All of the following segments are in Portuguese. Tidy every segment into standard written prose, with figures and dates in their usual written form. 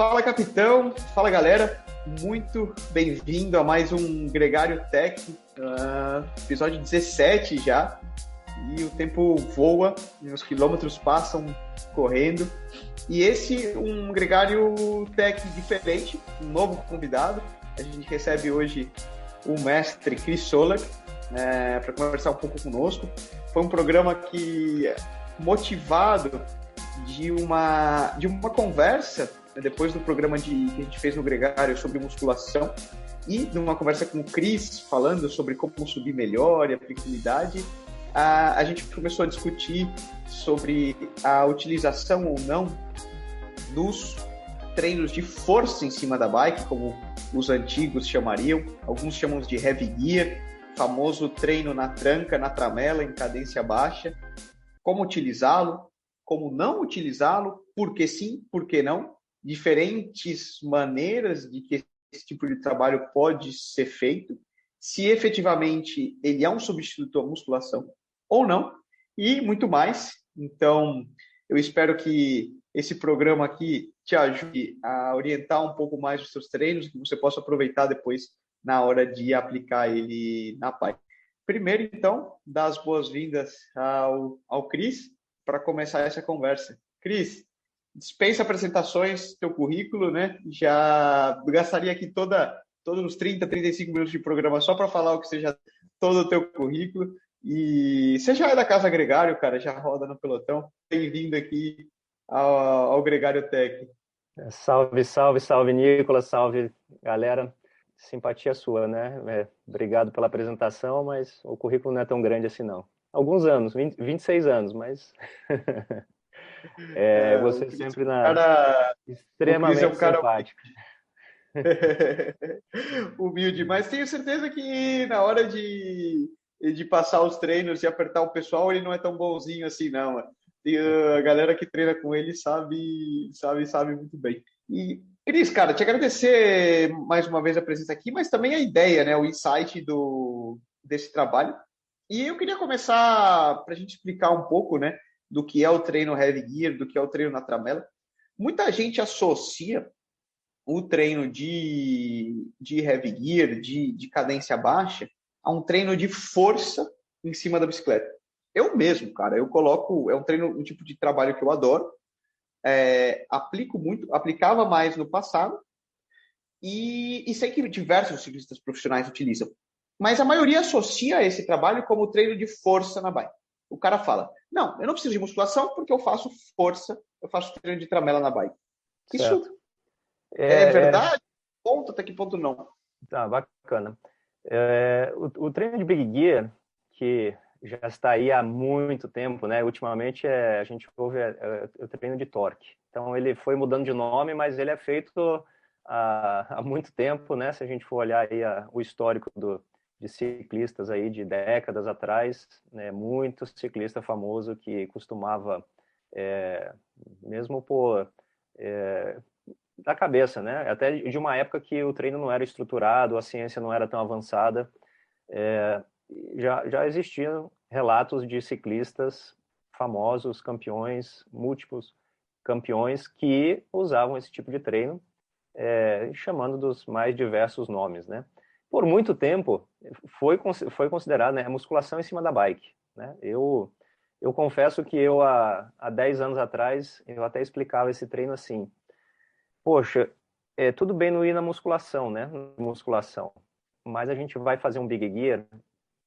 Fala, capitão. Fala, galera. Muito bem-vindo a mais um Gregário Tech, episódio 17 já. E o tempo voa, e os quilômetros passam correndo. E esse um Gregário Tech diferente, um novo convidado. A gente recebe hoje o mestre Chris Solak para conversar um pouco conosco. Foi um programa que, motivado de uma conversa, depois do programa que a gente fez no Gregário sobre musculação, e de uma conversa com o Chris, falando sobre como subir melhor e a flexibilidade, a gente começou a discutir sobre a utilização ou não dos treinos de força em cima da bike, como os antigos chamariam, alguns chamam de heavy gear, famoso treino na tranca, na tramela, em cadência baixa, como utilizá-lo, como não utilizá-lo, por que sim, por que não, diferentes maneiras de que esse tipo de trabalho pode ser feito, se efetivamente ele é um substituto à musculação ou não, e muito mais. Então, eu espero que esse programa aqui te ajude a orientar um pouco mais os seus treinos, que você possa aproveitar depois na hora de aplicar ele na bike. Primeiro, então, dar as boas-vindas ao Chris para começar essa conversa. Chris, dispensa apresentações, teu currículo, né? Já gastaria aqui todos os 30, 35 minutos de programa só para falar o que seja todo o teu currículo. E você já é da Casa Gregário, cara, já roda no pelotão. Bem-vindo aqui ao Gregário Tech. Salve, salve, salve, Nicolas, salve, galera. Simpatia sua, né? Obrigado pela apresentação, mas o currículo não é tão grande assim, não. Alguns anos, 26 anos, mas você sempre extremamente simpático. Humilde, mas tenho certeza que na hora de passar os treinos e apertar o pessoal, ele não é tão bonzinho assim, não. A galera que treina com ele sabe muito bem. E, Cris, cara, te agradecer mais uma vez a presença aqui, mas também a ideia, né, o insight desse trabalho. E eu queria começar para a gente explicar um pouco, né, do que é o treino heavy gear, do que é o treino na tramela. Muita gente associa o treino de heavy gear, de cadência baixa, a um treino de força em cima da bicicleta. Eu mesmo, cara, é um tipo de trabalho que eu adoro, aplicava mais no passado, e sei que diversos ciclistas profissionais utilizam. Mas a maioria associa esse trabalho como treino de força na bike. O cara fala, não, eu não preciso de musculação porque eu faço força, eu faço treino de tramela na bike. Certo. Isso é verdade? Ponto, até que ponto não? Tá, bacana. O treino de Big Gear, que já está aí há muito tempo, né? Ultimamente a gente ouve o treino de torque. Então ele foi mudando de nome, mas ele é feito há muito tempo, né? Se a gente for olhar aí o histórico de ciclistas aí de décadas atrás, né? Muito ciclista famoso que costumava, mesmo por da cabeça, né? Até de uma época que o treino não era estruturado, a ciência não era tão avançada, já existiam relatos de ciclistas famosos, campeões, múltiplos campeões que usavam esse tipo de treino, chamando dos mais diversos nomes, né? Por muito tempo foi considerado, né, a musculação em cima da bike, né? Eu confesso que há 10 anos atrás eu até explicava esse treino assim: poxa, tudo bem não ir na musculação, né? Musculação. Mas a gente vai fazer um Big Gear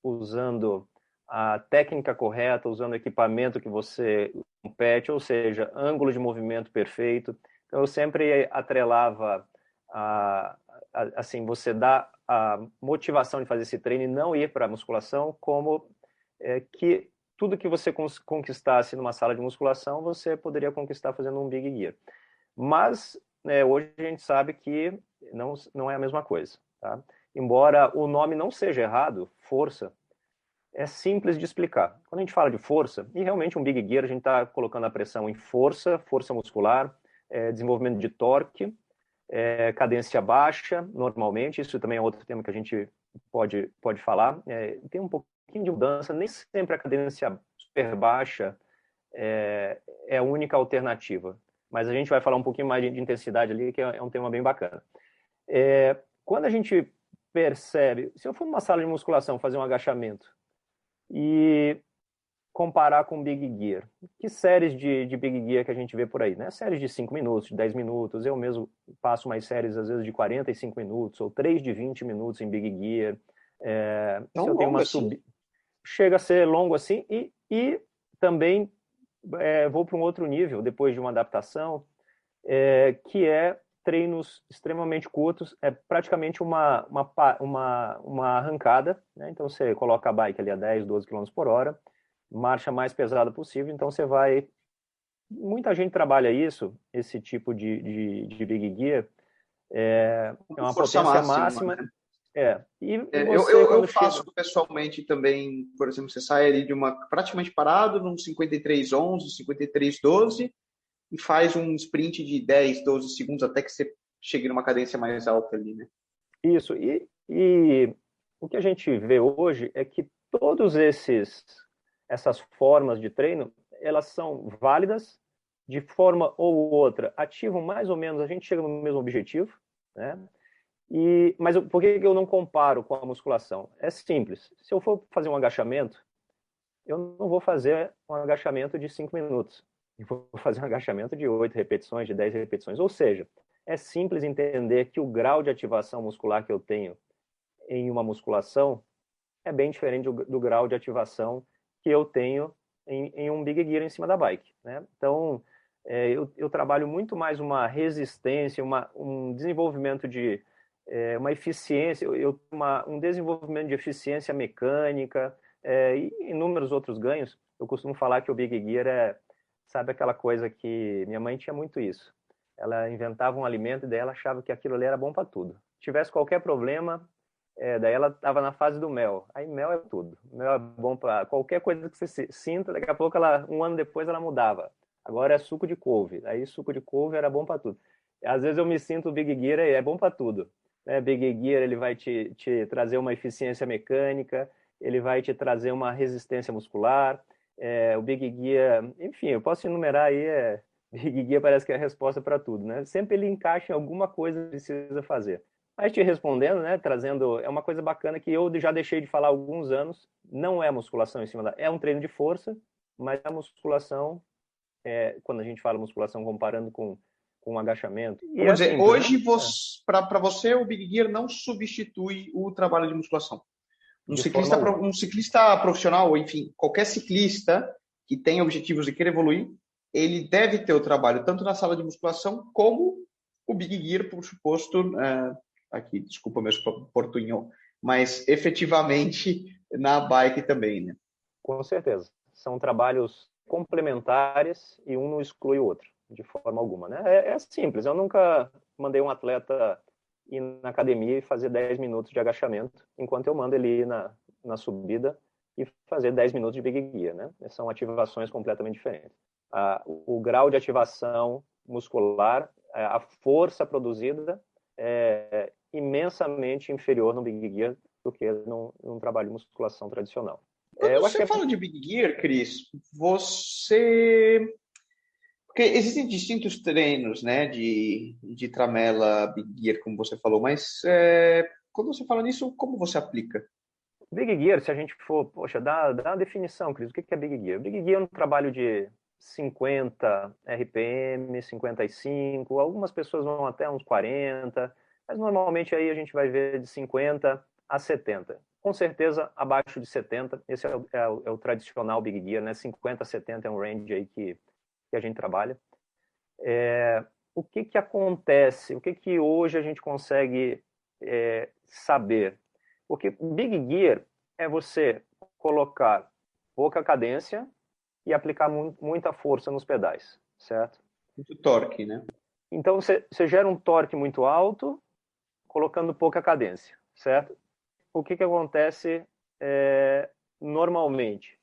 usando a técnica correta, usando o equipamento que você compete, ou seja, ângulo de movimento perfeito. Então eu sempre atrelava assim, você dá a motivação de fazer esse treino e não ir para a musculação, como que tudo que você conquistasse numa sala de musculação, você poderia conquistar fazendo um Big Gear. Mas hoje a gente sabe que não é a mesma coisa, tá? Embora o nome não seja errado, força, é simples de explicar. Quando a gente fala de força, e realmente um Big Gear, a gente está colocando a pressão em força muscular, desenvolvimento de torque, cadência baixa, normalmente, isso também é outro tema que a gente pode falar. Tem um pouquinho de mudança, nem sempre a cadência super baixa é a única alternativa. mas a gente vai falar um pouquinho mais de intensidade ali, que é um tema bem bacana. Quando a gente percebe, se eu for numa sala de musculação fazer um agachamento e comparar com Big Gear, que séries de Big Gear que a gente vê por aí, né? Séries de 5 minutos, de 10 minutos, eu mesmo passo mais séries às vezes de 45 minutos, ou 3 de 20 minutos em Big Gear. Tão Se eu tenho uma longo assim? chega a ser longo assim, e também vou para um outro nível, depois de uma adaptação, que é treinos extremamente curtos, é praticamente uma arrancada, né? Então você coloca a bike ali a 10, 12 km por hora, marcha mais pesada possível, então você vai... Muita gente trabalha esse tipo de Big Gear, é Com uma força potência máxima, máxima, né? e Eu, você, eu, eu quando chega... faço pessoalmente também, por exemplo, você sai ali de uma praticamente parado, num 53,11, 53,12, e faz um sprint de 10, 12 segundos até que você chegue numa cadência mais alta ali, né? Isso, e o que a gente vê hoje é que todos essas formas de treino, elas são válidas, de forma ou outra, ativam mais ou menos, a gente chega no mesmo objetivo, né? Mas por que eu não comparo com a musculação? É simples, se eu for fazer um agachamento, eu não vou fazer um agachamento de 5 minutos, eu vou fazer um agachamento de 8 repetições, de 10 repetições, ou seja, é simples entender que o grau de ativação muscular que eu tenho em uma musculação é bem diferente do grau de ativação que eu tenho em um Big Gear em cima da bike, né? Então, eu trabalho muito mais uma resistência, um desenvolvimento de uma eficiência, um desenvolvimento de eficiência mecânica, e inúmeros outros ganhos. Eu costumo falar que o Big Gear sabe aquela coisa que minha mãe tinha muito isso. Ela inventava um alimento e daí ela achava que aquilo ali era bom para tudo. Se tivesse qualquer problema, daí ela estava na fase do mel. Aí mel é tudo. Mel é bom para qualquer coisa que você sinta. Daqui a pouco, um ano depois, ela mudava. Agora é suco de couve. Aí suco de couve era bom para tudo. Às vezes eu me sinto Big Gear e é bom para tudo. Big Gear ele vai te trazer uma eficiência mecânica, ele vai te trazer uma resistência muscular. O Big Gear, enfim, eu posso enumerar aí. Big Gear parece que é a resposta para tudo, né? Sempre ele encaixa em alguma coisa que precisa fazer. Mas te respondendo, né, trazendo, é uma coisa bacana que eu já deixei de falar há alguns anos, não é musculação em cima da... É um treino de força, mas a musculação, quando a gente fala musculação comparando com agachamento, e é Vamos dizer, simples, né? hoje, para você, o Big Gear não substitui o trabalho de musculação. De forma alguma. Um ciclista profissional, ou enfim, qualquer ciclista que tenha objetivos de querer evoluir, ele deve ter o trabalho tanto na sala de musculação como o Big Gear, por suposto, aqui, desculpa meu portunhol, mas efetivamente na bike também, né? Com certeza. São trabalhos complementares e um não exclui o outro, de forma alguma, né? É simples. Eu nunca mandei um atleta ir na academia e fazer 10 minutos de agachamento, enquanto eu mando ele ir na subida e fazer 10 minutos de Big Gear, né? São ativações completamente diferentes. O grau de ativação muscular, a força produzida é imensamente inferior no Big Gear do que num trabalho de musculação tradicional. Quando Eu acho que você fala de Big Gear, Cris, você... Porque existem distintos treinos, né, de tramela, Big Gear, como você falou, mas quando você fala nisso, como você aplica? Big Gear, se a gente for, poxa, dá uma definição, Cris, o que é Big Gear? Big Gear é um trabalho de 50 RPM, 55, algumas pessoas vão até uns 40, mas normalmente aí a gente vai ver de 50 a 70. Com certeza abaixo de 70, esse é o tradicional Big Gear, né? 50 a 70 é um range aí que a gente trabalha. O que acontece? O que hoje a gente consegue saber? Porque Big Gear é você colocar pouca cadência e aplicar muita força nos pedais, certo? Muito torque, né? Então você gera um torque muito alto, colocando pouca cadência, certo? O que acontece normalmente?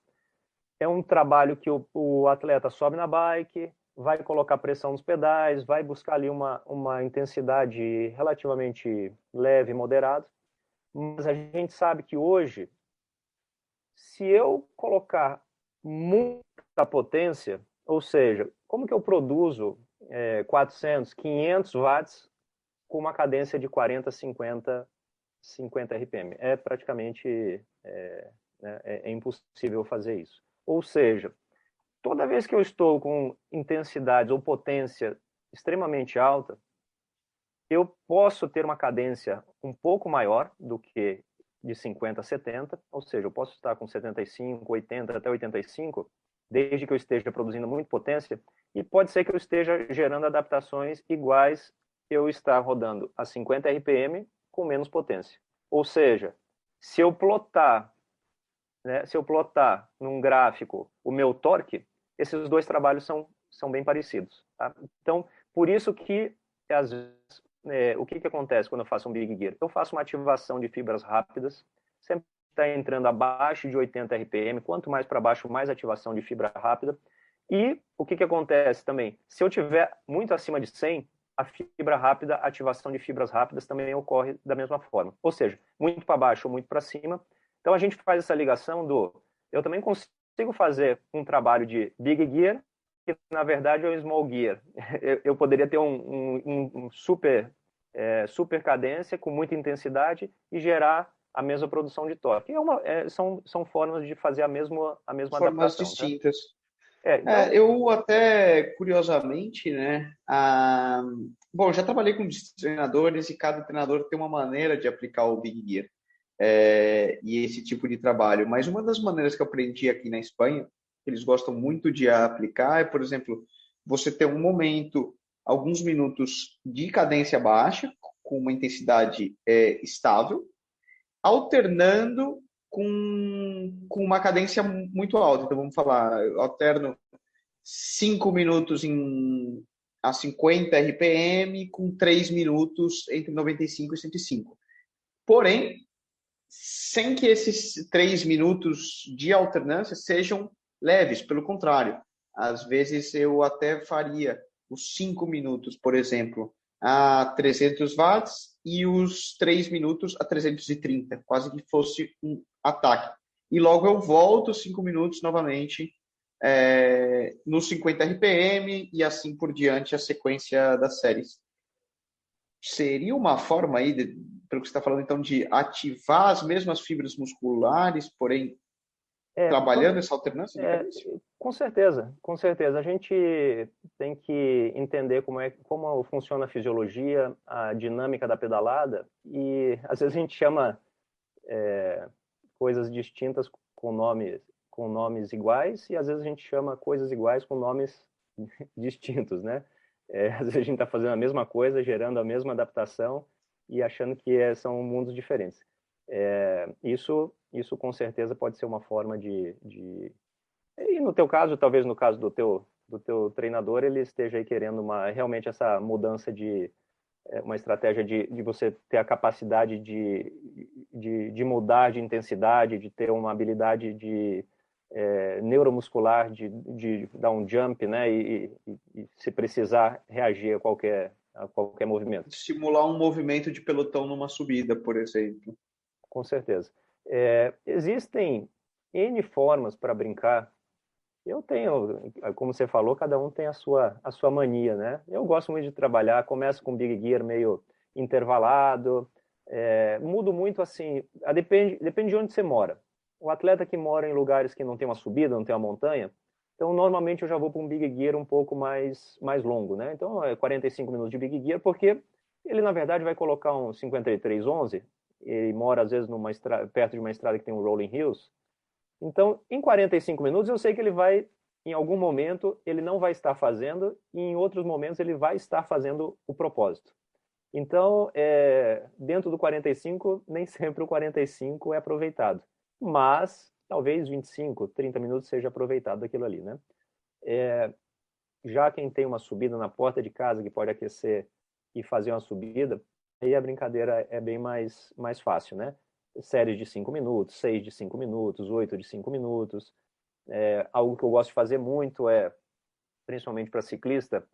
É um trabalho que o atleta sobe na bike, vai colocar pressão nos pedais, vai buscar ali uma intensidade relativamente leve, moderada, mas a gente sabe que hoje, se eu colocar muita potência, ou seja, como que eu produzo 400, 500 watts com uma cadência de 40, 50 RPM. É praticamente impossível fazer isso. Ou seja, toda vez que eu estou com intensidades ou potência extremamente alta, eu posso ter uma cadência um pouco maior do que de 50 a 70, ou seja, eu posso estar com 75, 80 até 85, desde que eu esteja produzindo muita potência, e pode ser que eu esteja gerando adaptações iguais eu estar rodando a 50 RPM com menos potência. Ou seja, se eu plotar num gráfico o meu torque, esses dois trabalhos são bem parecidos. Tá? Então, por isso que, às vezes, o que acontece quando eu faço um Big Gear? Eu faço uma ativação de fibras rápidas, sempre está entrando abaixo de 80 RPM, quanto mais para baixo, mais ativação de fibra rápida. E o que acontece também? Se eu tiver muito acima de 100, a fibra rápida, a ativação de fibras rápidas também ocorre da mesma forma. Ou seja, muito para baixo ou muito para cima. Então a gente faz essa ligação eu também consigo fazer um trabalho de Big Gear, que na verdade é um Small Gear. Eu poderia ter um super cadência com muita intensidade e gerar a mesma produção de torque. São formas de fazer a mesma Formas adaptação. distintas. Tá? Então... eu até, curiosamente, né? Bom, já trabalhei com treinadores e cada treinador tem uma maneira de aplicar o Big Gear e esse tipo de trabalho. Mas uma das maneiras que eu aprendi aqui na Espanha, que eles gostam muito de aplicar, é, por exemplo, você ter um momento, alguns minutos de cadência baixa, com uma intensidade estável, alternando com uma cadência muito alta. Então, vamos falar, eu alterno 5 minutos a 50 RPM com 3 minutos entre 95 e 105. Porém, sem que esses 3 minutos de alternância sejam leves, pelo contrário. Às vezes eu até faria os 5 minutos, por exemplo, a 300 watts e os 3 minutos a 330, quase que fosse um ataque. E logo eu volto 5 minutos novamente nos 50 RPM e assim por diante a sequência das séries. Seria uma forma aí, pelo que você está falando, então, de ativar as mesmas fibras musculares, porém trabalhando essa alternância de cadência? Com certeza, com certeza. A gente tem que entender como funciona a fisiologia, a dinâmica da pedalada, e às vezes a gente chama coisas distintas com nomes iguais, e às vezes a gente chama coisas iguais com nomes distintos, né? Às vezes a gente está fazendo a mesma coisa, gerando a mesma adaptação e achando que são mundos diferentes. Isso com certeza pode ser uma forma de... E no teu caso, talvez no caso do teu treinador, ele esteja aí querendo realmente essa mudança uma estratégia de você ter a capacidade de mudar de intensidade, de ter uma habilidade neuromuscular de dar um jump, né? E se precisar reagir a qualquer movimento. Simular um movimento de pelotão numa subida, por exemplo. Com certeza. Existem N formas para brincar. Eu tenho, como você falou, cada um tem a sua mania, né? Eu gosto muito de trabalhar, começo com Big Gear meio intervalado, mudo muito assim, depende de onde você mora. O atleta que mora em lugares que não tem uma subida, não tem uma montanha, então normalmente eu já vou para um Big Gear um pouco mais longo, né? Então 45 minutos de Big Gear, porque ele na verdade vai colocar um 5311, ele mora às vezes perto de uma estrada que tem um Rolling Hills. Então, em 45 minutos, eu sei que ele vai, em algum momento, ele não vai estar fazendo, e em outros momentos ele vai estar fazendo o propósito. Então, dentro do 45, nem sempre o 45 é aproveitado. Mas, talvez 25, 30 minutos seja aproveitado daquilo ali, né? Já quem tem uma subida na porta de casa, que pode aquecer e fazer uma subida, aí a brincadeira é bem mais fácil, né? Séries de 5 minutos, 6 de 5 minutos, 8 de 5 minutos. Algo que eu gosto de fazer muito principalmente para ciclista,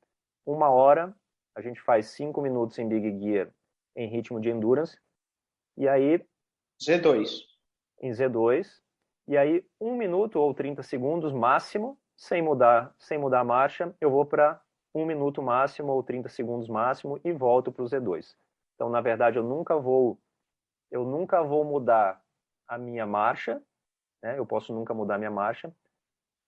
1 hora, a gente faz 5 minutos em Big Gear em ritmo de endurance, e aí... Z2. Em Z2, e aí 1 minuto ou 30 segundos máximo, sem mudar a marcha, eu vou para 1 minuto máximo ou 30 segundos máximo e volto para o Z2. Então, na verdade, eu nunca vou mudar a minha marcha, né? Eu posso nunca mudar a minha marcha,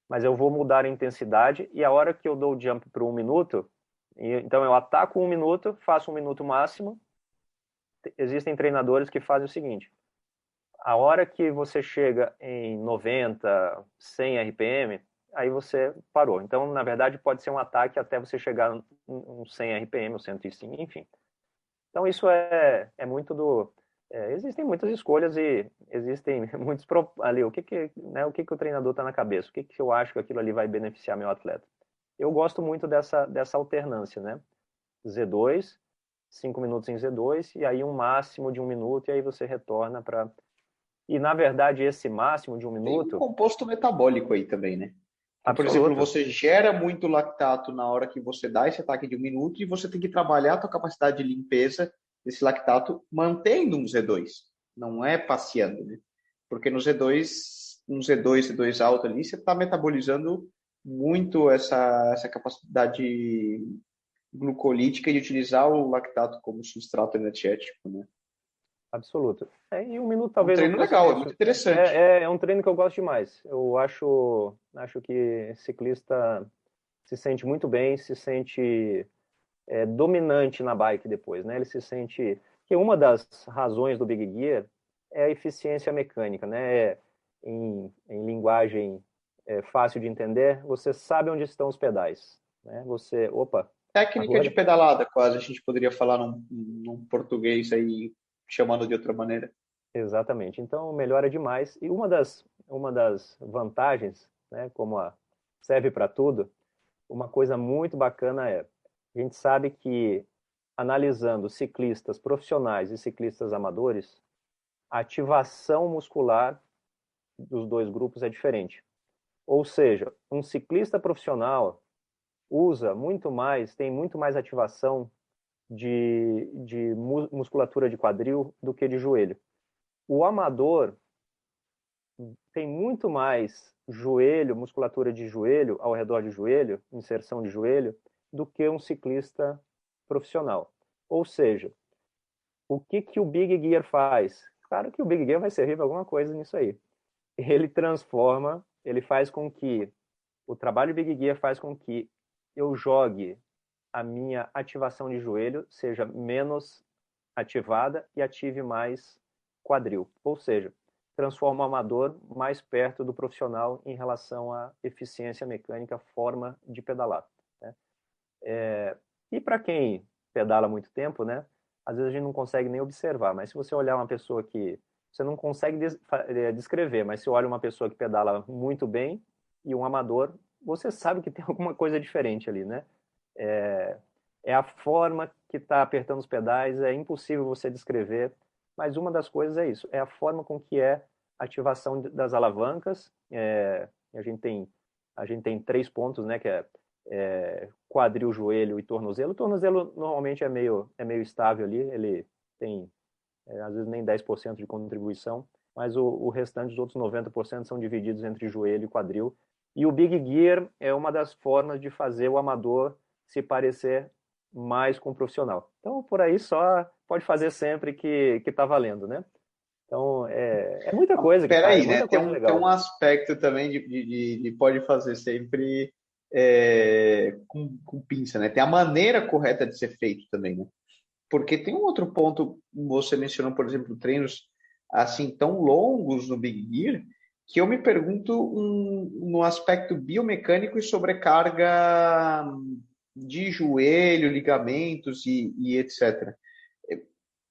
mas eu vou mudar a intensidade e a hora que eu dou o jump para 1 minuto, então eu ataco 1 minuto, faço 1 minuto máximo. Existem treinadores que fazem o seguinte: a hora que você chega em 90, 100 RPM, aí você parou. Então, na verdade, pode ser um ataque até você chegar em 100 RPM ou 105, enfim. Então, isso é muito do... existem muitas escolhas e existem muitos... ali, né, o que o treinador está na cabeça? O que eu acho que aquilo ali vai beneficiar meu atleta? Eu gosto muito dessa alternância, né? Z2, 5 minutos em Z2, e aí um máximo de 1 minuto, e aí você retorna para... E, na verdade, esse máximo de 1 Tem um minuto... composto metabólico aí também, né? Que, por exemplo, Absoluto. você gera muito lactato na hora que você dá esse ataque de 1 minuto e você tem que trabalhar a tua capacidade de limpeza desse lactato mantendo um Z2. Não é passeando, né? Porque no Z2, Z2 alto ali, você está metabolizando muito essa capacidade glucolítica de utilizar o lactato como substrato energético, né? Absoluto. E 1 minuto É um talvez não treino fosse legal, é muito isso. interessante. É um treino que eu gosto demais. Eu acho que ciclista se sente muito bem, se sente dominante na bike depois, né? Ele se sente... Que uma das razões do Big Gear é a eficiência mecânica, né? Em linguagem fácil de entender, você sabe onde estão os pedais, né? Opa, Técnica de agora... pedalada, quase, a gente poderia falar num português aí, chamando de outra maneira. Exatamente. Então, melhora demais. E uma das vantagens, né, serve para tudo, uma coisa muito bacana a gente sabe que, analisando ciclistas profissionais e ciclistas amadores, a ativação muscular dos dois grupos é diferente. Ou seja, um ciclista profissional tem muito mais ativação de musculatura de quadril do que de joelho. O amador tem muito mais joelho, musculatura de joelho, ao redor de joelho, inserção de joelho, do que um ciclista profissional. Ou seja, o que o Big Gear faz? Claro que o Big Gear vai servir para alguma coisa nisso aí. Ele faz com que, o trabalho Big Gear faz com que eu jogue a minha ativação de joelho seja menos ativada e ative mais quadril. Ou seja, transforma o amador mais perto do profissional em relação à eficiência mecânica, forma de pedalar, né? E para quem pedala há muito tempo, né, às vezes a gente não consegue nem observar, mas se você olhar uma pessoa que você não consegue descrever, mas se olha uma pessoa que pedala muito bem e um amador, você sabe que tem alguma coisa diferente ali, né? É, é a forma que está apertando os pedais, é impossível você descrever, mas uma das coisas é isso, é a forma com que é a ativação das alavancas. A gente tem 3 pontos, né, que é quadril, joelho e tornozelo. O tornozelo normalmente é meio estável ali, ele tem às vezes nem 10% de contribuição, mas o restante, os outros 90% são divididos entre joelho e quadril. E o Big Gear é uma das formas de fazer o amador se parecer mais com o profissional. Então, por aí só pode fazer sempre que está valendo, né? Então, é muita coisa que faz, é Peraí, né? muita Tem coisa um legal. aspecto também de pode fazer sempre com pinça, né? Tem a maneira correta de ser feito também, né? Porque tem um outro ponto, você mencionou, por exemplo, treinos assim tão longos no Big Gear, que eu me pergunto no aspecto biomecânico e sobrecarga de joelho, ligamentos e etc.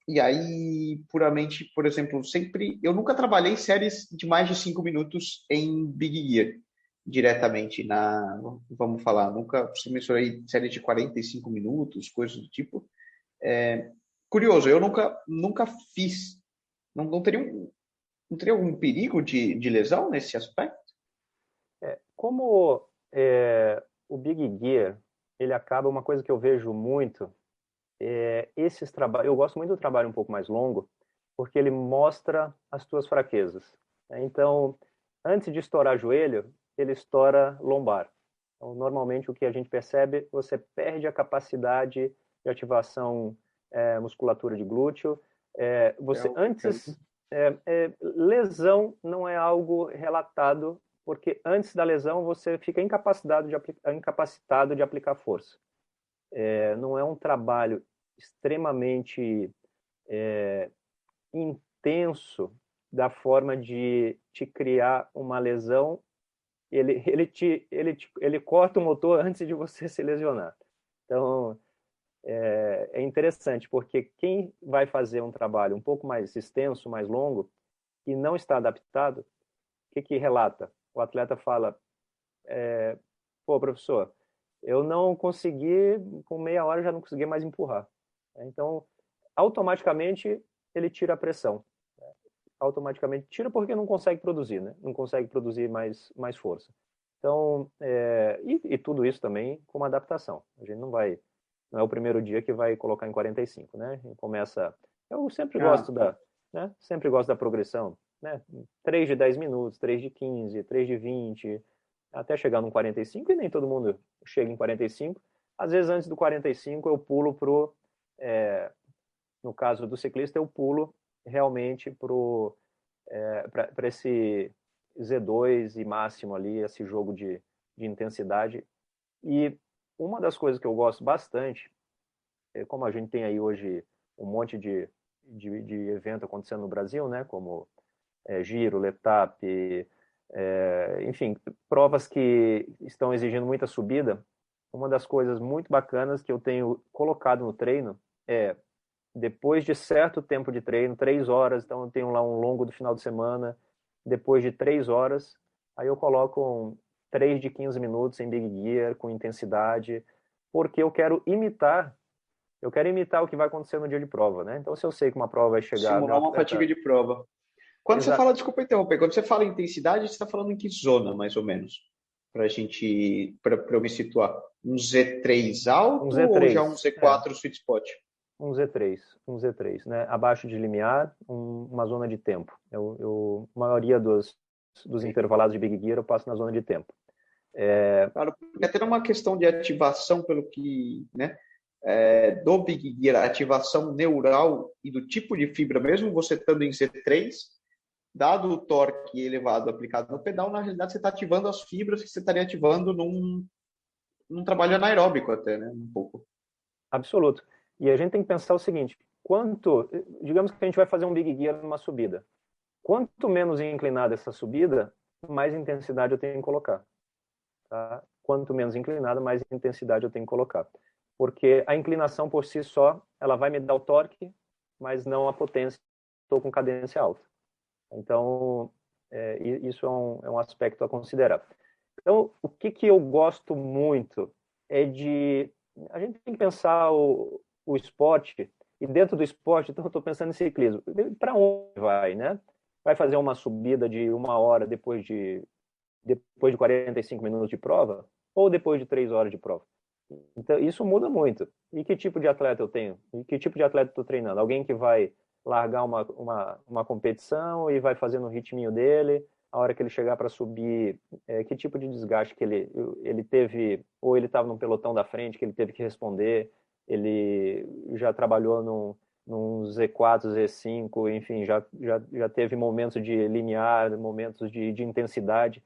E aí, puramente, por exemplo, eu nunca trabalhei séries de mais de 5 minutos em Big Gear, diretamente vamos falar, nunca mencionei séries de 45 minutos, coisas do tipo. Curioso, eu nunca fiz. Não teria algum perigo de lesão nesse aspecto? Como o Big Gear, ele acaba, uma coisa que eu vejo muito, esses trabalhos, eu gosto muito do trabalho um pouco mais longo, porque ele mostra as tuas fraquezas, né? Então, antes de estourar joelho, ele estoura lombar. Então, normalmente, o que a gente percebe, você perde a capacidade de ativação musculatura de glúteo. Lesão não é algo relatado, porque antes da lesão você fica incapacitado de aplicar força. Não é um trabalho extremamente intenso da forma de te criar uma lesão. Ele corta o motor antes de você se lesionar. Então, é interessante, porque quem vai fazer um trabalho um pouco mais extenso, mais longo, e não está adaptado, o que relata? O atleta fala, pô, professor, eu não consegui, com meia hora já não consegui mais empurrar. Então, automaticamente, ele tira a pressão. Automaticamente tira porque não consegue produzir, né? Não consegue produzir mais força. Então, e tudo isso também com uma adaptação. A gente não é o primeiro dia que vai colocar em 45, né? Eu sempre gosto sempre gosto da progressão, né? 3 de 10 minutos, 3 de 15, 3 de 20, até chegar no 45, e nem todo mundo chega em 45. Às vezes, antes do 45, eu pulo no caso do ciclista, eu pulo realmente para esse Z2 e máximo ali, esse jogo de intensidade. E uma das coisas que eu gosto bastante, como a gente tem aí hoje um monte de evento acontecendo no Brasil, né, como Giro, Letap, enfim, provas que estão exigindo muita subida. Uma das coisas muito bacanas que eu tenho colocado no treino depois de certo tempo de treino, 3 horas, então eu tenho lá um longo do final de semana, depois de 3 horas, aí eu coloco 3 de 15 minutos em Big Gear, com intensidade, porque eu quero imitar o que vai acontecer no dia de prova, né? Então, se eu sei que uma prova vai chegar... Simular uma fatiga de prova. Quando você fala, desculpa interromper, quando você fala intensidade, você está falando em que zona, mais ou menos? Para eu me situar. Um Z3 alto um Z3, ou já um Z4 sweet spot? Um Z3, né? Abaixo de limiar, uma zona de tempo. A maioria dos intervalados de Big Gear eu passo na zona de tempo. Claro, porque até uma questão de ativação, pelo que, né, do Big Gear, ativação neural e do tipo de fibra, mesmo você estando em Z3, dado o torque elevado aplicado no pedal, na realidade você está ativando as fibras que você estaria ativando num trabalho anaeróbico até, né, um pouco. Absoluto. E a gente tem que pensar o seguinte, digamos que a gente vai fazer um Big Gear numa subida. Quanto menos inclinada essa subida, mais intensidade eu tenho que colocar. Tá? Quanto menos inclinada, mais intensidade eu tenho que colocar. Porque a inclinação por si só, ela vai me dar o torque, mas não a potência. Estou com cadência alta. Então, isso é um aspecto a considerar. Então, o que eu gosto muito a gente tem que pensar o esporte, e dentro do esporte, então eu estou pensando em ciclismo. Para onde vai, né? Vai fazer uma subida de 1 hora depois de 45 minutos de prova, ou depois de 3 horas de prova? Então, isso muda muito. E que tipo de atleta eu tenho? E que tipo de atleta eu estou treinando? Alguém que vai largar uma competição e vai fazer no ritminho dele, a hora que ele chegar para subir, que tipo de desgaste que ele teve, ou ele estava num pelotão da frente que ele teve que responder, ele já trabalhou num Z4, Z5, enfim, já teve momentos de linear, momentos de intensidade.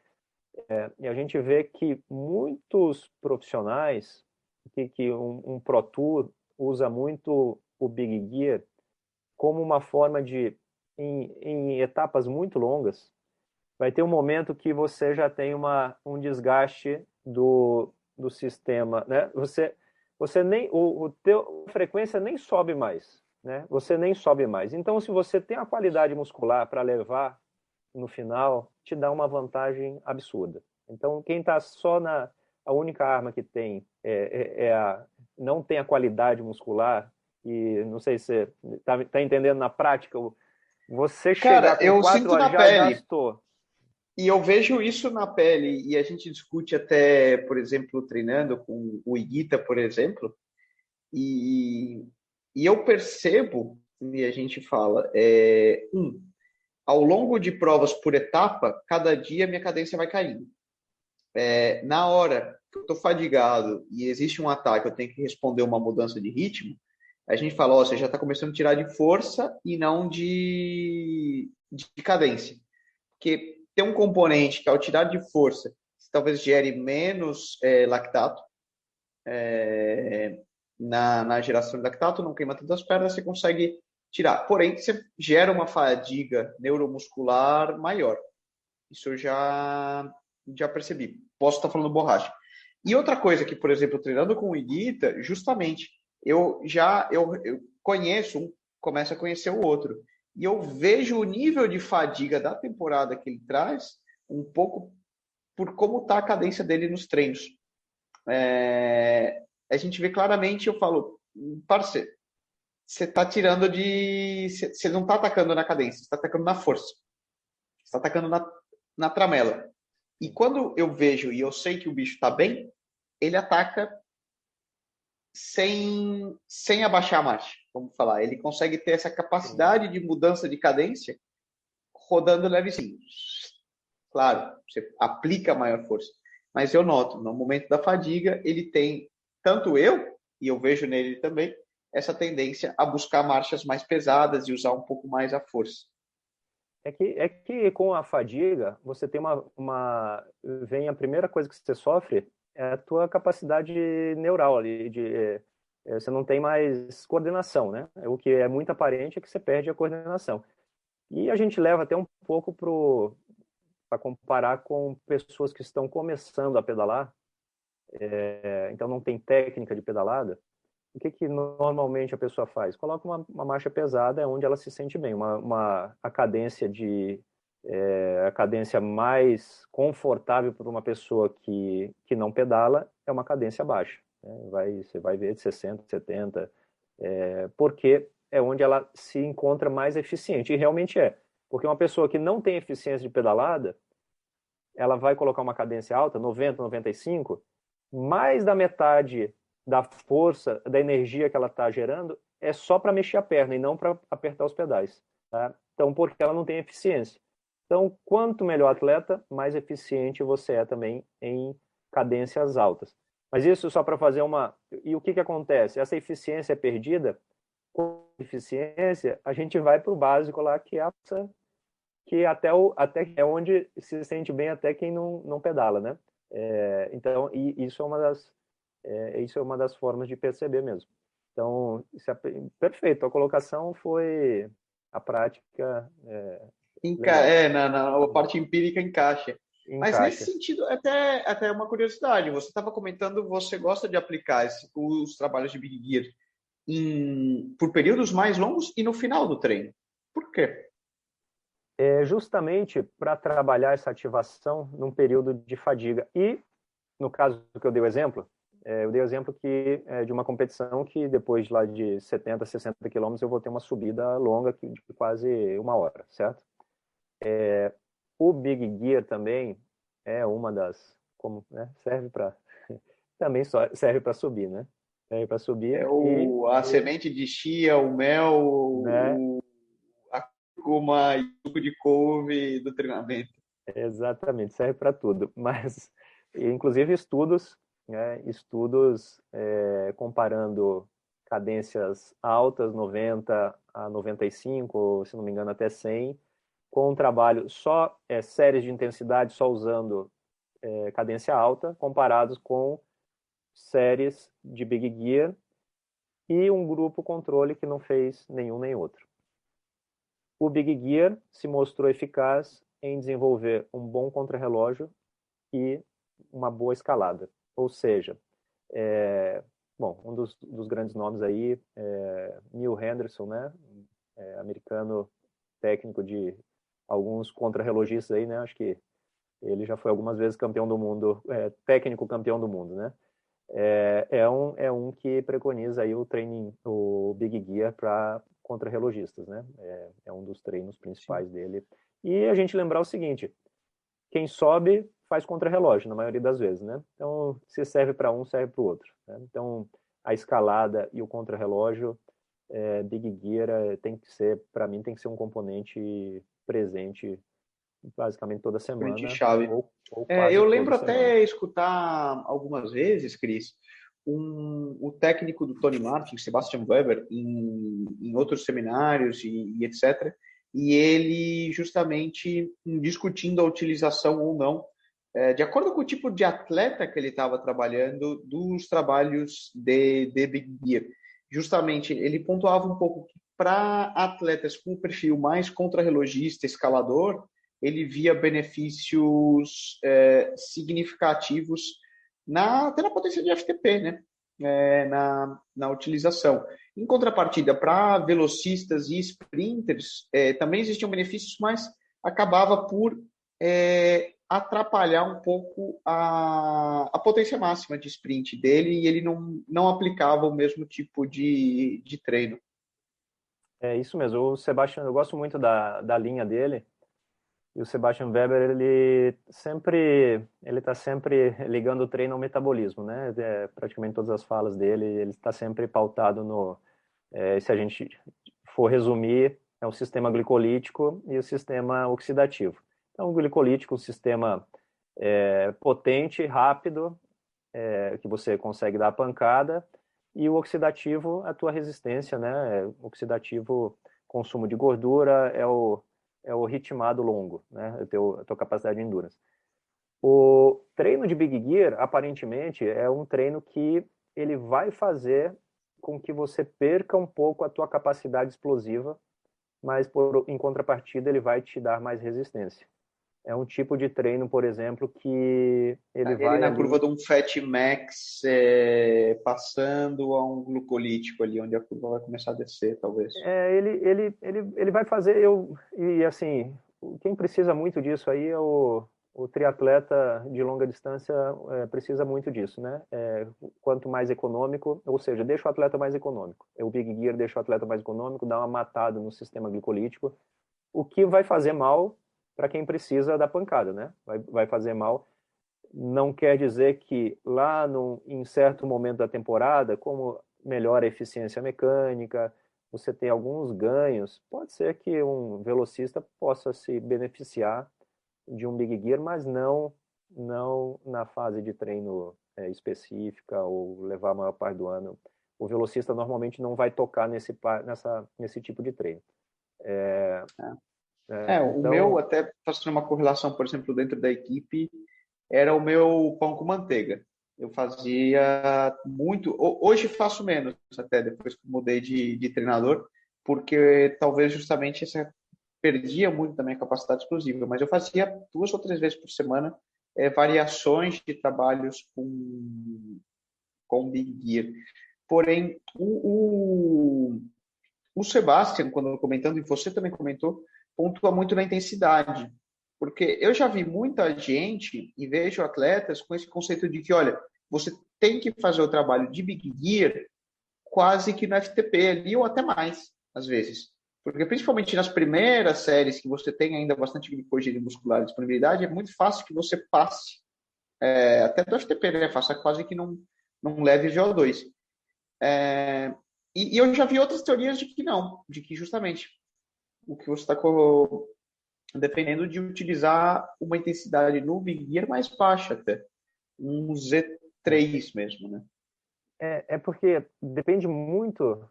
E a gente vê que muitos profissionais, que um Pro Tour usa muito o Big Gear como uma forma de, em etapas muito longas, vai ter um momento que você já tem um desgaste do sistema, né? Você nem a frequência nem sobe mais, né? Você nem sobe mais. Então, se você tem a qualidade muscular para levar no final, te dá uma vantagem absurda. Então, quem está só a única arma que tem não tem a qualidade muscular, e não sei se você está entendendo na prática, você chegar com 4 horas já gastou. E eu vejo isso na pele, e a gente discute até, por exemplo, treinando com o Iguita, por exemplo, e eu percebo, e a gente fala, ao longo de provas por etapa, cada dia minha cadência vai caindo. Na hora que eu estou fadigado e existe um ataque, eu tenho que responder uma mudança de ritmo, a gente fala, ó, você já está começando a tirar de força e não de cadência. Porque tem um componente que, ao tirar de força, talvez gere menos lactato, na geração de lactato, não queima tantas pernas, você consegue tirar. Porém, você gera uma fadiga neuromuscular maior. Isso eu já percebi. Posso estar falando borracha. E outra coisa que, por exemplo, treinando com o Iguita, justamente, eu conheço um, começo a conhecer o outro. E eu vejo o nível de fadiga da temporada que ele traz um pouco por como está a cadência dele nos treinos. A gente vê claramente, eu falo, parceiro, você está tirando de. Você não está atacando na cadência, você está atacando na força. Você está atacando na tramela. E quando eu vejo e eu sei que o bicho está bem, ele ataca sem abaixar a marcha, vamos falar. Ele consegue ter essa capacidade de mudança de cadência rodando levezinho. Claro, você aplica maior força. Mas eu noto, no momento da fadiga, ele tem, tanto eu, e eu vejo nele também, essa tendência a buscar marchas mais pesadas e usar um pouco mais a força. É que com a fadiga, você tem vem a primeira coisa que você sofre é a tua capacidade neural ali, você não tem mais coordenação, né? O que é muito aparente é que você perde a coordenação. E a gente leva até um pouco para comparar com pessoas que estão começando a pedalar, então não tem técnica de pedalada. O que normalmente a pessoa faz? Coloca uma marcha pesada onde ela se sente bem, a cadência a cadência mais confortável para uma pessoa que não pedala é uma cadência baixa. Né? Você vai ver de 60, 70, porque é onde ela se encontra mais eficiente, e realmente é. Porque uma pessoa que não tem eficiência de pedalada, ela vai colocar uma cadência alta, 90, 95, mais da metade da força, da energia que ela está gerando é só para mexer a perna e não para apertar os pedais. Tá? Então, porque ela não tem eficiência. Então, quanto melhor atleta, mais eficiente você é também em cadências altas. Mas isso só para fazer uma... E o que acontece? Essa eficiência é perdida. Com eficiência, a gente vai para o básico lá, que até é onde se sente bem até quem não pedala, né? Então, isso é uma das formas de perceber mesmo. Então, perfeito, a colocação foi a prática legal. Na parte empírica encaixa. Mas nesse Encaixa. sentido, até uma curiosidade, você estava comentando, você gosta de aplicar os trabalhos de Big Gear por períodos mais longos e no final do treino. Por quê? Justamente para trabalhar essa ativação num período de fadiga. E, no caso que eu dei o exemplo de uma competição que depois de lá de 70, 60 quilômetros eu vou ter uma subida longa de quase 1 hora, certo? O Big Gear também é uma das, como, né, serve para também serve para subir, né? Serve para subir A semente de chia, o né? mel, a cúrcuma e o suco de couve do treinamento. Exatamente, serve para tudo. Mas, inclusive, estudos comparando cadências altas, 90 a 95, se não me engano, até 100, com um trabalho só, séries de intensidade, só usando cadência alta, comparados com séries de Big Gear e um grupo controle que não fez nenhum nem outro. O Big Gear se mostrou eficaz em desenvolver um bom contrarrelógio e uma boa escalada. Ou seja, um dos grandes nomes aí Neil Henderson, né? Americano, técnico de alguns contrarrelogistas aí, né? Acho que ele já foi algumas vezes campeão do mundo, técnico campeão do mundo, né? É um que preconiza aí o Big Gear para contrarrelogistas, né? É um dos treinos principais dele. E a gente lembrar o seguinte: quem sobe faz contrarrelógio, na maioria das vezes, né? Então, se serve para um, serve para o outro. Né? Então, a escalada e o contrarrelógio, Big Gear tem que ser, para mim, tem que ser um componente presente basicamente toda Sprint semana, chave. ou quase Eu toda lembro semana. até escutar algumas vezes, Cris, o técnico do Tony Martin, Sebastian Weber, em outros seminários e etc. E ele justamente discutindo a utilização ou não, de acordo com o tipo de atleta que ele estava trabalhando, dos trabalhos de Big Gear. Justamente, ele pontuava um pouco que para atletas com perfil mais contrarrelogista, escalador, ele via benefícios significativos até na potência de FTP, né? Na utilização. Em contrapartida, para velocistas e sprinters, também existiam benefícios, mas acabava por atrapalhar um pouco a potência máxima de sprint dele e ele não aplicava o mesmo tipo de treino. É isso mesmo. O Sebastian, eu gosto muito da linha dele. E o Sebastian Weber, ele está sempre ligando o treino ao metabolismo, né? Praticamente todas as falas dele, ele está sempre pautado se a gente for resumir, é o sistema glicolítico e o sistema oxidativo. Então, o glicolítico, um sistema potente, rápido, que você consegue dar a pancada, e o oxidativo, a tua resistência, né? O oxidativo, consumo de gordura, é o ritmado longo, né? A tua capacidade de endurance. O treino de Big Gear, aparentemente, é um treino que ele vai fazer com que você perca um pouco a tua capacidade explosiva, mas em contrapartida ele vai te dar mais resistência. É um tipo de treino, por exemplo, que ele Ele vai na curva ali... de um Fat Max, passando a um glucolítico ali, onde a curva vai começar a descer, talvez. Ele vai fazer, e assim, quem precisa muito disso aí é o triatleta de longa distância, precisa muito disso, né? Quanto mais econômico, ou seja, deixa o atleta mais econômico. O Big Gear deixa o atleta mais econômico, dá uma matada no sistema glicolítico, o que vai fazer mal para quem precisa da pancada, né? Vai fazer mal. Não quer dizer que lá em certo momento da temporada, como melhora a eficiência mecânica, você tem alguns ganhos. Pode ser que um velocista possa se beneficiar de um Big Gear, mas não na fase de treino específica ou levar a maior parte do ano. O velocista normalmente não vai tocar nesse tipo de treino. O meu, Então, até fazendo uma correlação, por exemplo, dentro da equipe, era o meu pão com manteiga. Eu fazia muito, hoje faço menos, até depois que mudei de treinador, porque talvez justamente perdia muito da minha capacidade exclusiva, mas eu fazia 2 ou 3 vezes por semana variações de trabalhos com Big Gear. Porém, o Sebastian, quando comentando, e você também comentou, pontua muito na intensidade. Porque eu já vi muita gente e vejo atletas com esse conceito de que, olha, você tem que fazer o trabalho de Big Gear quase que no FTP ali, ou até mais, às vezes. Porque principalmente nas primeiras séries que você tem ainda bastante glicogênio muscular e disponibilidade, é muito fácil que você passe, até do FTP, né? Faça quase que não leve VO2. E eu já vi outras teorias de que não, de que justamente o que você está defendendo de utilizar uma intensidade no Big Gear mais baixa até, um Z3 mesmo, né? porque depende muito.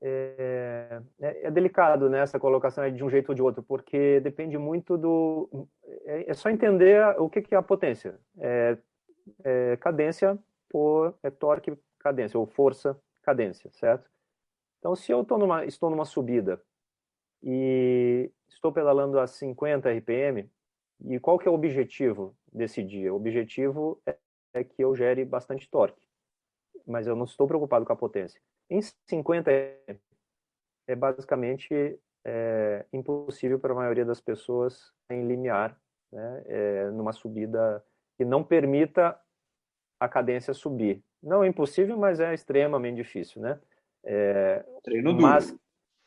É delicado, né, essa colocação de um jeito ou de outro, porque depende muito do. É só entender o que é a potência. Cadência por torque, cadência, ou força, cadência, certo? Então, se eu estou numa subida e estou pedalando a 50 RPM, e qual que é o objetivo desse dia? O objetivo é que eu gere bastante torque, mas eu não estou preocupado com a potência. Em 50 é basicamente impossível para a maioria das pessoas em limiar, né, numa subida que não permita a cadência subir. Não é impossível, mas é extremamente difícil, né? Treino Mas duro,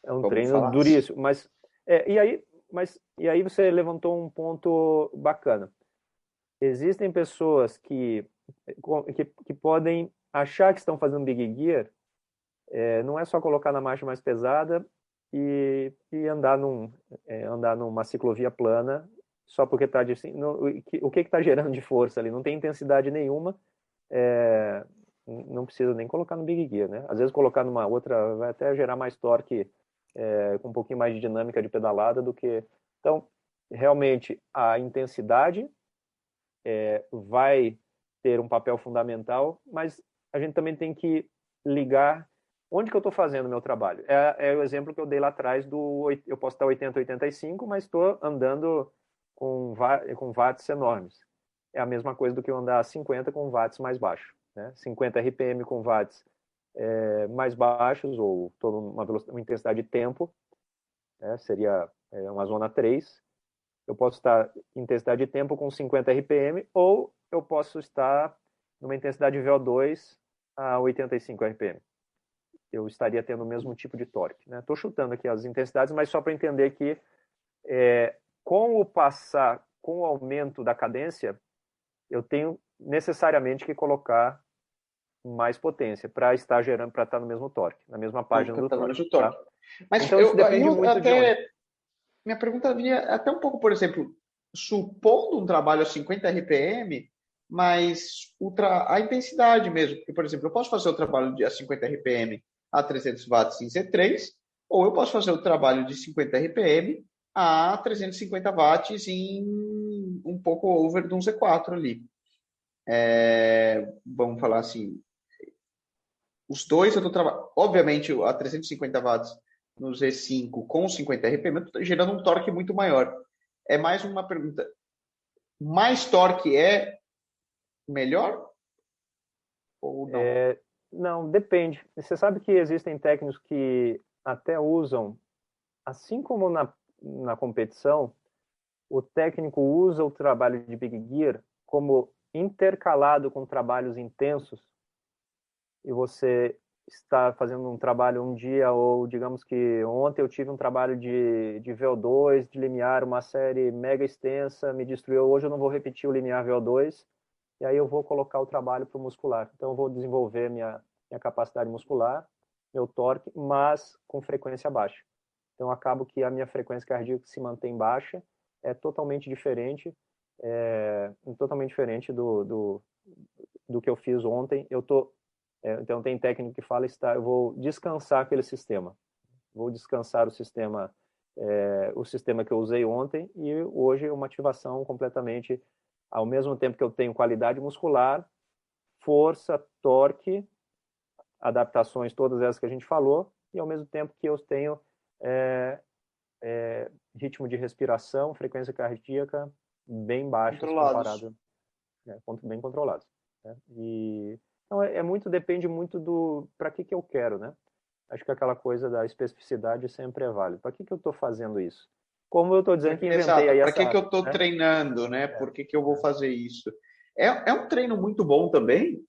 é um vamos treino falar assim. duríssimo. E aí você levantou um ponto bacana. Existem pessoas que podem achar que estão fazendo Big Gear, não é só colocar na marcha mais pesada e andar numa ciclovia plana só porque está o que está gerando de força ali? Não tem intensidade nenhuma, não precisa nem colocar no Big Gear, né? Às vezes colocar numa outra vai até gerar mais torque, com um pouquinho mais de dinâmica de pedalada do que... Então, realmente, a intensidade vai ter um papel fundamental, mas a gente também tem que ligar onde que eu estou fazendo o meu trabalho. É o exemplo que eu dei lá atrás eu posso estar 80, 85, mas estou andando com watts enormes. É a mesma coisa do que eu andar a 50 com watts mais baixos, né? 50 RPM com watts mais baixos, ou estou uma intensidade de tempo, né? Seria uma zona 3. Eu posso estar em intensidade de tempo com 50 RPM, ou eu posso estar numa intensidade de VO2 a 85 RPM. Eu estaria tendo o mesmo tipo de torque, né? Estou chutando aqui as intensidades, mas só para entender que com o aumento da cadência, eu tenho necessariamente que colocar mais potência para estar gerando, para estar no mesmo torque, na mesma página do torque. Tá? Mas então isso depende muito até, de onde. Minha pergunta vinha até um pouco, por exemplo, supondo um trabalho a 50 RPM, mas a intensidade mesmo. Porque, por exemplo, eu posso fazer o trabalho a 50 RPM a 300 watts em Z3, ou eu posso fazer o trabalho de 50 RPM a 350 watts em um pouco over de um Z4 ali. Vamos falar assim, os dois eu estou trabalhando, obviamente a 350 watts no Z5 com 50 RPM, eu estou gerando um torque muito maior. É mais uma pergunta, mais torque é melhor ou não? Não, depende. Você sabe que existem técnicos que até usam, assim como na competição, o técnico usa o trabalho de Big Gear como intercalado com trabalhos intensos, e você está fazendo um trabalho um dia, ou digamos que ontem eu tive um trabalho de VO2, de limiar, uma série mega extensa, me destruiu, hoje eu não vou repetir o limiar VO2, e aí eu vou colocar o trabalho para o muscular. Então eu vou desenvolver minha capacidade muscular, meu torque, mas com frequência baixa. Então acabo que a minha frequência cardíaca se mantém baixa, é totalmente diferente, do que eu fiz ontem. Então tem técnico que fala, eu vou descansar aquele sistema, vou descansar o sistema que eu usei ontem, e hoje é uma ativação completamente, ao mesmo tempo que eu tenho qualidade muscular, força, torque, adaptações, todas essas que a gente falou, e ao mesmo tempo que eu tenho ritmo de respiração, frequência cardíaca bem baixas comparado, bem controlados, né? Então depende muito do para que eu quero, né? Acho que aquela coisa da especificidade sempre é válida. Para que eu estou fazendo isso? Como eu estou dizendo que inventei aí essa... Para que eu estou treinando, né? Por que eu vou fazer isso? É um treino muito bom também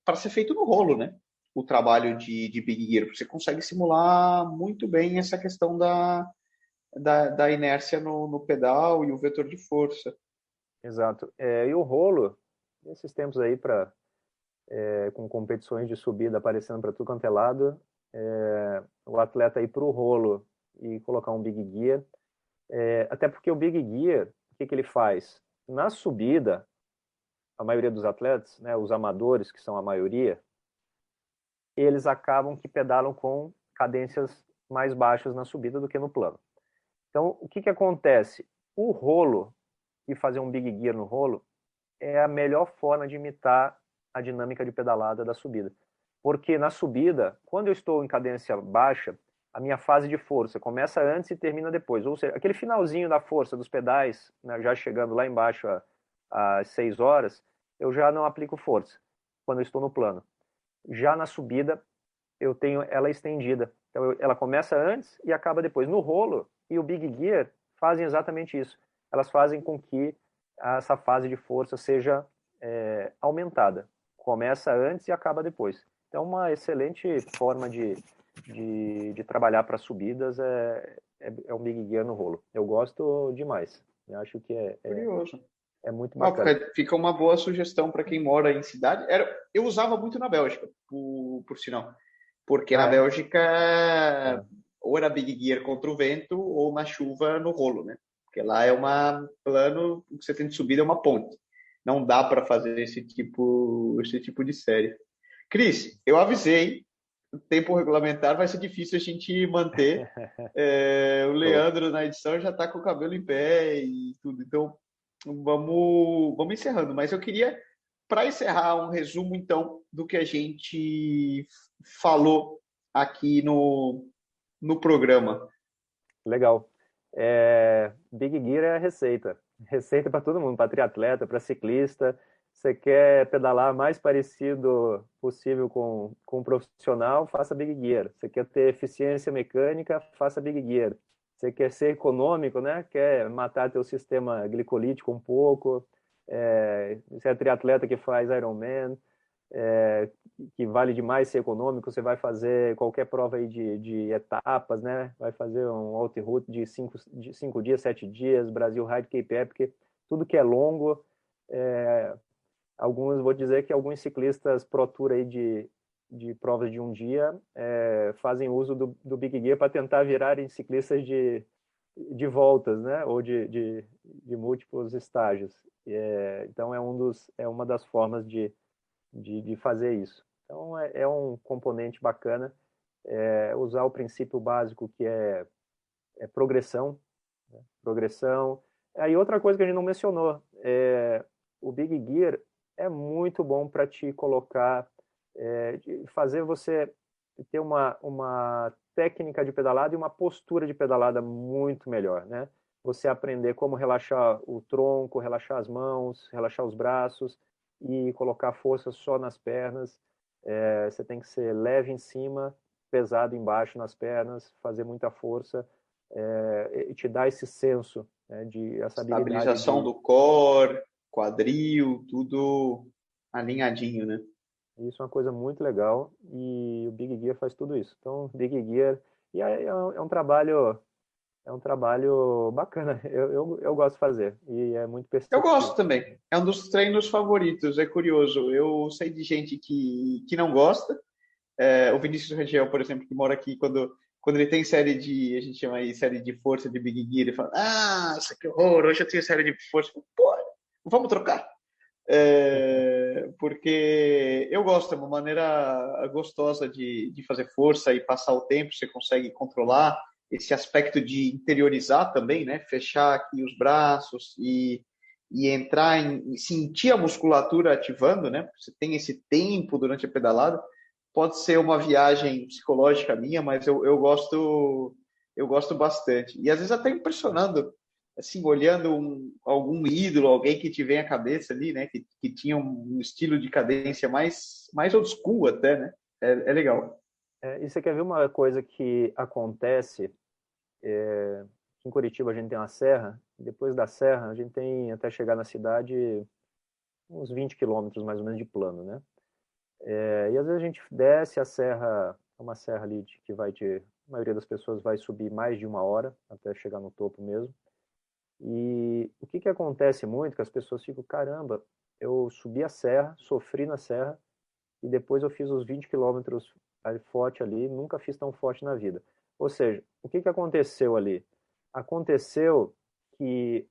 para ser feito no rolo, né? O trabalho de Big Gear. Você consegue simular muito bem essa questão da inércia no pedal e o vetor de força. Exato. E o rolo, nesses tempos aí, com competições de subida aparecendo para tudo quanto é lado, o atleta ir para o rolo e colocar um Big Gear, até porque o Big Gear, o que ele faz? Na subida, a maioria dos atletas, né, os amadores, que são a maioria, eles acabam que pedalam com cadências mais baixas na subida do que no plano. Então, o que acontece? O rolo, e fazer um Big Gear no rolo, é a melhor forma de imitar a dinâmica de pedalada da subida. Porque na subida, quando eu estou em cadência baixa, a minha fase de força começa antes e termina depois. Ou seja, aquele finalzinho da força dos pedais, né, já chegando lá embaixo às 6 horas, eu já não aplico força quando eu estou no plano. Já na subida, eu tenho ela estendida. Então, ela começa antes e acaba depois. No rolo e o Big Gear fazem exatamente isso. Elas fazem com que essa fase de força seja aumentada. Começa antes e acaba depois. Então, uma excelente forma de trabalhar para subidas é um Big Gear no rolo. Eu gosto demais. Eu acho que Curioso. É muito bacana. Fica uma boa sugestão para quem mora em cidade. Eu usava muito na Bélgica, por sinal. Porque na Bélgica, ou era Big Gear contra o vento, ou na chuva no rolo, né? porque lá é uma plano, o que você tem de subida é uma ponte. Não dá para fazer esse tipo de série. Cris, eu avisei, o tempo regulamentar vai ser difícil a gente manter. O Show. Leandro na edição já está com o cabelo em pé e tudo, então vamos encerrando. Mas eu queria, para encerrar, um resumo então do que a gente falou aqui no programa. Legal. Big Gear é a receita. Receita para todo mundo, para triatleta, para ciclista. Você quer pedalar mais parecido possível com um profissional, faça Big Gear. Você quer ter eficiência mecânica, faça Big Gear. Você quer ser econômico, né? Quer matar teu sistema glicolítico um pouco. Você é triatleta que faz Ironman, é, que vale demais ser econômico, você vai fazer qualquer prova aí de etapas, né? Vai fazer um alt-route de 5 dias, 7 dias, Brasil Ride, Cape Epic, tudo que é longo. Vou dizer que alguns ciclistas Pro Tour aí de provas de um dia fazem uso do Big Gear para tentar virarem ciclistas de voltas, né? Ou de múltiplos estágios. Então é uma das formas de fazer isso. Então, é um componente bacana usar o princípio básico que é progressão. Né? Progressão. Aí, outra coisa que a gente não mencionou, o Big Gear é muito bom para te colocar, fazer você ter uma técnica de pedalada e uma postura de pedalada muito melhor, né? Você aprender como relaxar o tronco, relaxar as mãos, relaxar os braços, e colocar força só nas pernas. Você tem que ser leve em cima, pesado embaixo nas pernas, fazer muita força, e te dá esse senso, né, de essa habilidade Estabilização de... do core, quadril, tudo alinhadinho, né? Isso é uma coisa muito legal e o Big Gear faz tudo isso. Então, Big Gear e é um trabalho bacana. Eu gosto de fazer e é muito Eu gosto perceptível. também. É um dos treinos favoritos, é curioso. Eu sei de gente que não gosta. O Vinícius Rangel, por exemplo, que mora aqui, quando ele tem série a gente chama aí série de força de Big Gear, ele fala, isso que horror, hoje eu tenho série de força. Pô, vamos trocar. Porque eu gosto, é uma maneira gostosa de fazer força e passar o tempo, você consegue controlar esse aspecto de interiorizar também, né? Fechar aqui os braços e entrar e sentir a musculatura ativando, né? Você tem esse tempo durante a pedalada. Pode ser uma viagem psicológica minha, mas eu gosto bastante. E às vezes até impressionando, assim, olhando algum ídolo, alguém que te vem à cabeça ali, né? Que tinha um estilo de cadência mais old school até, né? É legal. E você quer ver uma coisa que acontece? Em Curitiba a gente tem uma serra, depois da serra a gente tem até chegar na cidade uns 20 quilômetros mais ou menos de plano, né? E às vezes a gente desce a serra, uma serra ali que a maioria das pessoas vai subir mais de 1 hora até chegar no topo mesmo. E o que acontece muito, que as pessoas ficam, caramba, eu subi a serra, sofri na serra, e depois eu fiz os 20 quilômetros forte ali, nunca fiz tão forte na vida. Ou seja, o que aconteceu ali? Aconteceu que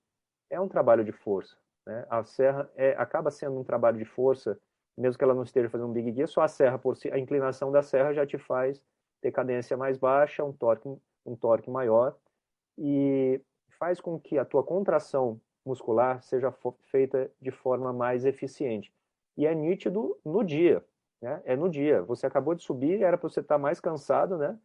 é um trabalho de força, né? A serra acaba sendo um trabalho de força, mesmo que ela não esteja fazendo um big gear, só a serra por si, a inclinação da serra já te faz ter cadência mais baixa, um torque maior, e faz com que a tua contração muscular seja feita de forma mais eficiente. E é nítido no dia, né? É no dia. Você acabou de subir, era para você estar mais cansado, né?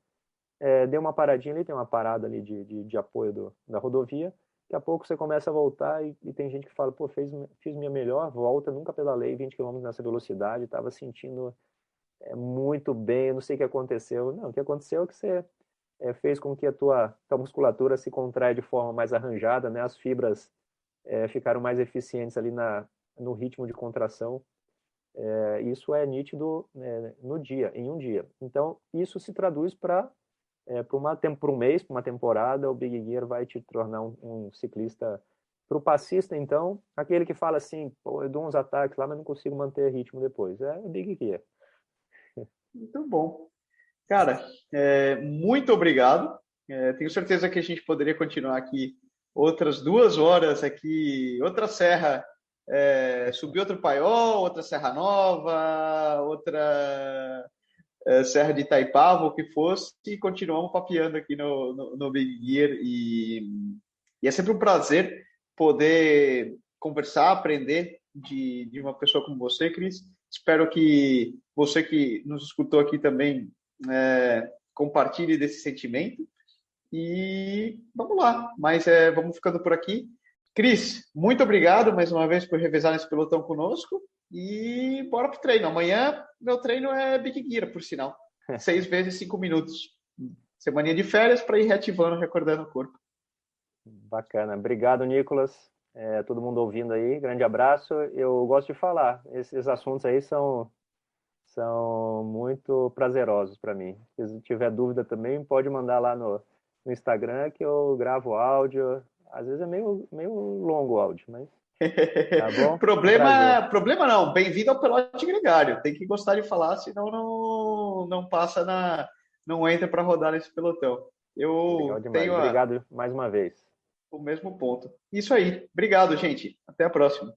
Deu uma paradinha ali, tem uma parada ali de apoio da rodovia. Daqui a pouco você começa a voltar e tem gente que fala, pô, fiz minha melhor volta, nunca pedalei 20 km nessa velocidade, estava sentindo muito bem, não sei o que aconteceu. Não, o que aconteceu é que você fez com que a tua musculatura se contraia de forma mais arranjada, né? As fibras ficaram mais eficientes ali no ritmo de contração. Isso é nítido no dia, em um dia. Então, isso se traduz para um mês, para uma temporada, o Big Gear vai te tornar um ciclista. Para o passista, então, aquele que fala assim, pô, eu dou uns ataques lá, mas não consigo manter ritmo depois. É o Big Gear. Muito bom. Cara, muito obrigado. Tenho certeza que a gente poderia continuar aqui outras 2 horas aqui, outra serra, subir outro paiol, outra Serra Nova, outra Serra de Itaipava, o que fosse, e continuamos papeando aqui no Big Gear. E é sempre um prazer poder conversar, aprender de uma pessoa como você, Cris. Espero que você que nos escutou aqui também compartilhe desse sentimento. E vamos lá, mas vamos ficando por aqui. Cris, muito obrigado mais uma vez por revezar nesse pelotão conosco e bora pro treino. Amanhã meu treino é Big Gear, por sinal. 6 vezes 5 minutos. Semaninha de férias para ir reativando, recordando o corpo. Bacana. Obrigado, Nicolas. Todo mundo ouvindo aí. Grande abraço. Eu gosto de falar. Esses assuntos aí são muito prazerosos para mim. Se tiver dúvida também, pode mandar lá no Instagram que eu gravo áudio. Às vezes é meio longo o áudio, mas tá bom? Problema não. Bem-vindo ao Pelote Gregário. Tem que gostar de falar, senão não passa não entra para rodar nesse pelotão. Legal demais. Obrigado mais uma vez. O mesmo ponto. Isso aí. Obrigado, gente. Até a próxima.